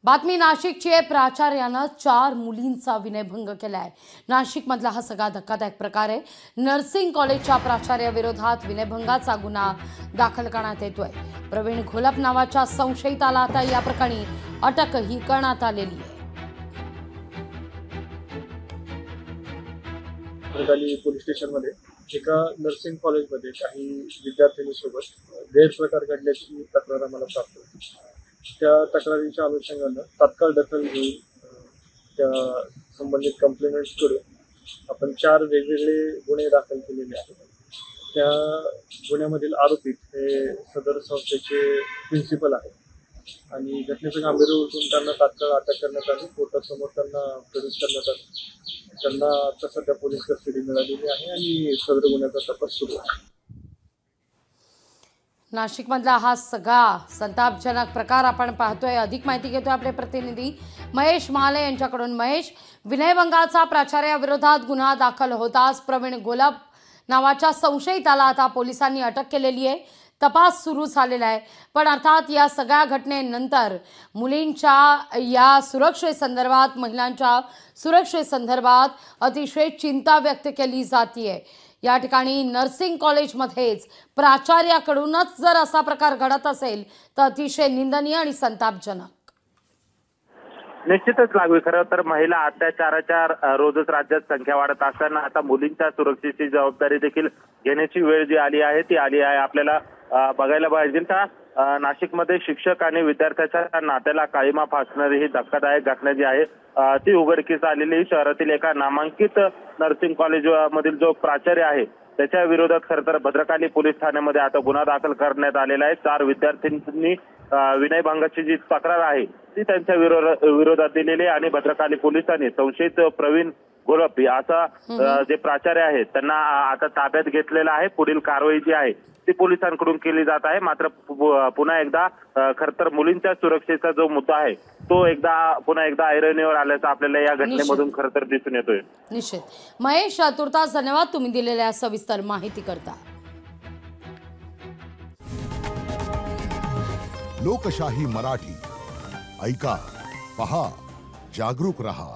बातमी नाशिकची आहे। प्राचार्यानं 4 मुलींचा विनयभंग केलाय। नाशिकमधला हा सगळा धक्कादायक प्रकार आहे। नर्सिंग कॉलेजच्या प्राचार्याविरोधात विनयभंगाचा गुन्हा दाखल करण्यात येतोय। प्रवीण घोलप नावाच्या संशयिताला आता या प्रकरणी अटकही करण्यात आलेली आहे। पोलीस स्टेशनमध्ये एका नर्सिंग कॉलेजमध्ये काही विद्यार्थिनीसोबत गैरप्रकार घडल्याची तक्रार आम्हाला प्राप्त होती। त्या तक्रारीच्या अनुषंगानं तात्काळ दखल घेऊन त्या संबंधित कंप्लेंट्सकडून आपण 4 वेगवेगळे गुन्हे दाखल केलेले आहेत। त्या गुन्ह्यामधील आरोपी हे सदर संस्थेचे प्रिन्सिपल आहेत आणि घटनेचं गांभीर्य ओळखून त्यांना तात्काळ अटक करण्यात आली। कोर्टासमोर त्यांना प्रोड्यूस करण्यात आले। त्यांना आता सध्या पोलीस कस्टडी मिळालेली आहे आणि सदर गुन्ह्याचा तपास सुरू आहे। नाशिकमधला हा सगळा संतापजनक प्रकार आपण पाहतोय। अधिक माहिती घेतोय आपले प्रतिनिधी महेश महाले यांच्याकडून। महेश, विनयभंगाचा प्राचार्याविरोधात गुन्हा दाखल होताच प्रवीण घोलप नावाच्या संशयिताला आता पोलिसांनी अटक केलेली आहे। तपास सुरू झालेला आहे। पण अर्थात या सगळ्या घटनेनंतर मुलींच्या या सुरक्षेसंदर्भात, महिलांच्या सुरक्षेसंदर्भात अतिशय चिंता व्यक्त केली जाते। या ठिकाणी नर्सिंग कॉलेजमध्येच प्राचार्याकडूनच जर असा प्रकार घडत असेल तर अतिशय निंदनीय आणि संतापजनक। निश्चितच लागू। खरं तर महिला अत्याचाराच्या रोजच राज्यात संख्या वाढत असताना आता मुलींच्या सुरक्षेची जबाबदारी देखील घेण्याची वेळ जी आली आहे ती आली आहे। आपल्याला बघायला पाहिजे का नाशिकमध्ये शिक्षक आणि विद्यार्थ्याच्या नात्याला काळीमा फासणारी ही धक्कादायक घटना जी आहे ती उघडकीस आलेली। शहरातील एका नामांकित नर्सिंग कॉलेज मधील जो प्राचार्य आहे त्याच्या विरोधात खरं तर भद्रकाली पोलीस ठाण्यामध्ये आता गुन्हा दाखल करण्यात आलेला आहे। 4 विद्यार्थ्यांनी विनयभंगाची जी तक्रार आहे ती त्यांच्या विरोधात दिलेली आणि भद्रकाली पोलिसांनी संशयित प्रवीण घोलप असा जे प्राचार्य आहेत त्यांना आता ताब्यात घेतलेला आहे। पुढील कारवाई जी आहे ती पोलिसांकडून केली जात आहे। मात्र पुन्हा एकदा खरं तर मुलींच्या सुरक्षेचा जो मुद्दा आहे तो पुन्हा एकदा ऐरणीवर आल्याचं आपल्याला या घटनेमधून खरं तर दिसून येतोय। निश्चित महेश, तुर्तास धन्यवाद तुम्ही दिलेल्या सविस्तर माहिती करता। लोकशाही मराठी ऐका, पहा, जागरूक रहा।